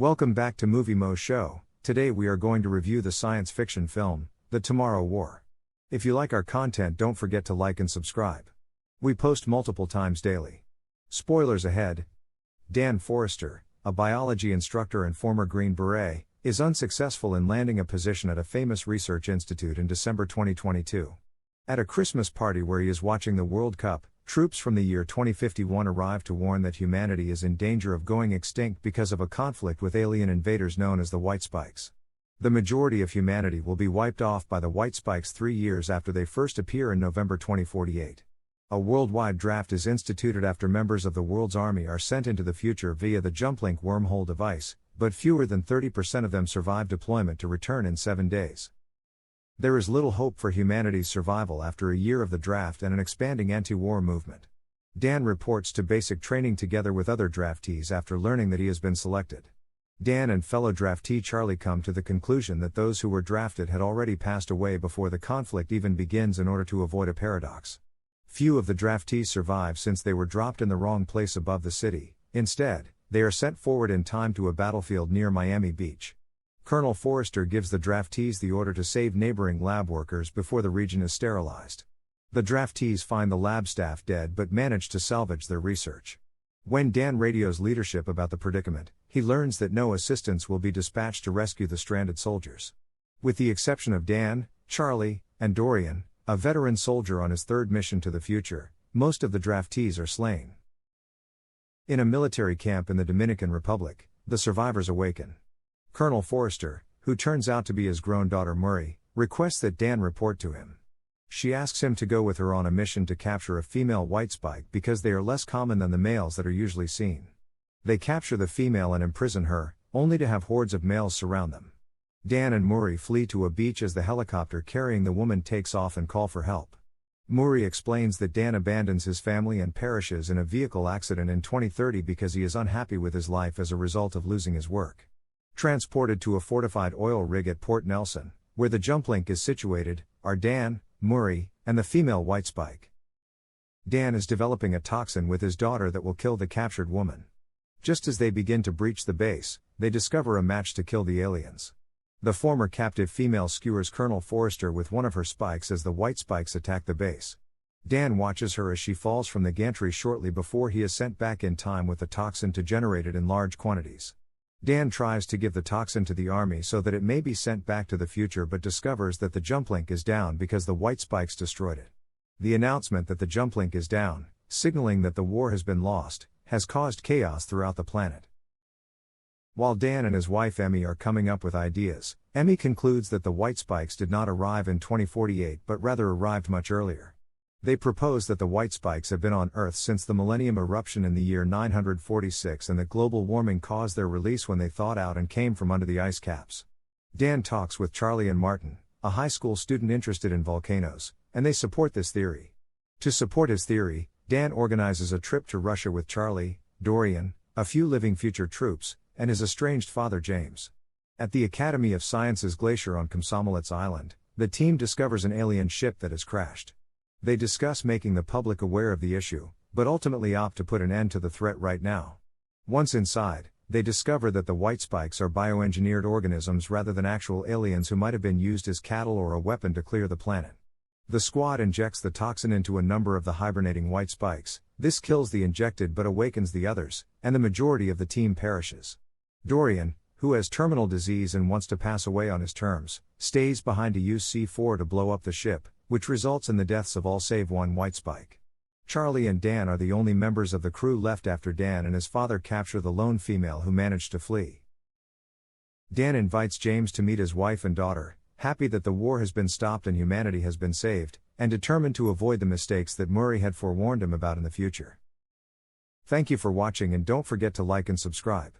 Welcome back to Movie Moshow. Today we are going to review the science fiction film, The Tomorrow War. If you like our content, don't forget to like and subscribe. We post multiple times daily. Spoilers ahead. Dan Forrester, a biology instructor and former Green Beret, is unsuccessful in landing a position at a famous research institute in December 2022. At a Christmas party where he is watching the World Cup, troops from the year 2051 arrive to warn that humanity is in danger of going extinct because of a conflict with alien invaders known as the White Spikes. The majority of humanity will be wiped off by the White Spikes 3 years after they first appear in November 2048. A worldwide draft is instituted after members of the world's army are sent into the future via the JumpLink wormhole device, but fewer than 30% of them survive deployment to return in 7 days. There is little hope for humanity's survival after a year of the draft and an expanding anti-war movement. Dan reports to basic training together with other draftees after learning that he has been selected. Dan and fellow draftee Charlie come to the conclusion that those who were drafted had already passed away before the conflict even begins in order to avoid a paradox. Few of the draftees survive since they were dropped in the wrong place above the city. Instead, they are sent forward in time to a battlefield near Miami Beach. Colonel Forrester gives the draftees the order to save neighboring lab workers before the region is sterilized. The draftees find the lab staff dead but manage to salvage their research. When Dan radios leadership about the predicament, he learns that no assistance will be dispatched to rescue the stranded soldiers. With the exception of Dan, Charlie, and Dorian, a veteran soldier on his third mission to the future, most of the draftees are slain. In a military camp in the Dominican Republic, the survivors awaken. Colonel Forrester, who turns out to be his grown daughter Murray, requests that Dan report to him. She asks him to go with her on a mission to capture a female white spike because they are less common than the males that are usually seen. They capture the female and imprison her, only to have hordes of males surround them. Dan and Murray flee to a beach as the helicopter carrying the woman takes off and call for help. Murray explains that Dan abandons his family and perishes in a vehicle accident in 2030 because he is unhappy with his life as a result of losing his work. Transported to a fortified oil rig at Port Nelson, where the JumpLink is situated, are Dan, Murray, and the female white spike. Dan is developing a toxin with his daughter that will kill the captured woman. Just as they begin to breach the base, they discover a match to kill the aliens. The former captive female skewers Colonel Forrester with one of her spikes as the white spikes attack the base. Dan watches her as she falls from the gantry shortly before he is sent back in time with the toxin to generate it in large quantities. Dan tries to give the toxin to the army so that it may be sent back to the future but discovers that the JumpLink is down because the white spikes destroyed it. The announcement that the JumpLink is down, signaling that the war has been lost, has caused chaos throughout the planet. While Dan and his wife Emmy are coming up with ideas, Emmy concludes that the white spikes did not arrive in 2048 but rather arrived much earlier. They propose that the white spikes have been on Earth since the Millennium eruption in the year 946 and that global warming caused their release when they thawed out and came from under the ice caps. Dan talks with Charlie and Martin, a high school student interested in volcanoes, and they support this theory. To support his theory, Dan organizes a trip to Russia with Charlie, Dorian, a few living future troops, and his estranged father James. At the Academy of Sciences glacier on Komsomolets Island, the team discovers an alien ship that has crashed. They discuss making the public aware of the issue, but ultimately opt to put an end to the threat right now. Once inside, they discover that the white spikes are bioengineered organisms rather than actual aliens who might have been used as cattle or a weapon to clear the planet. The squad injects the toxin into a number of the hibernating white spikes. This kills the injected but awakens the others, and the majority of the team perishes. Dorian, who has terminal disease and wants to pass away on his terms, stays behind to use C4 to blow up the ship, which results in the deaths of all save one white spike. Charlie and Dan are the only members of the crew left after Dan and his father capture the lone female who managed to flee. Dan invites James to meet his wife and daughter, happy that the war has been stopped and humanity has been saved, and determined to avoid the mistakes that Murray had forewarned him about in the future. Thank you for watching and don't forget to like and subscribe.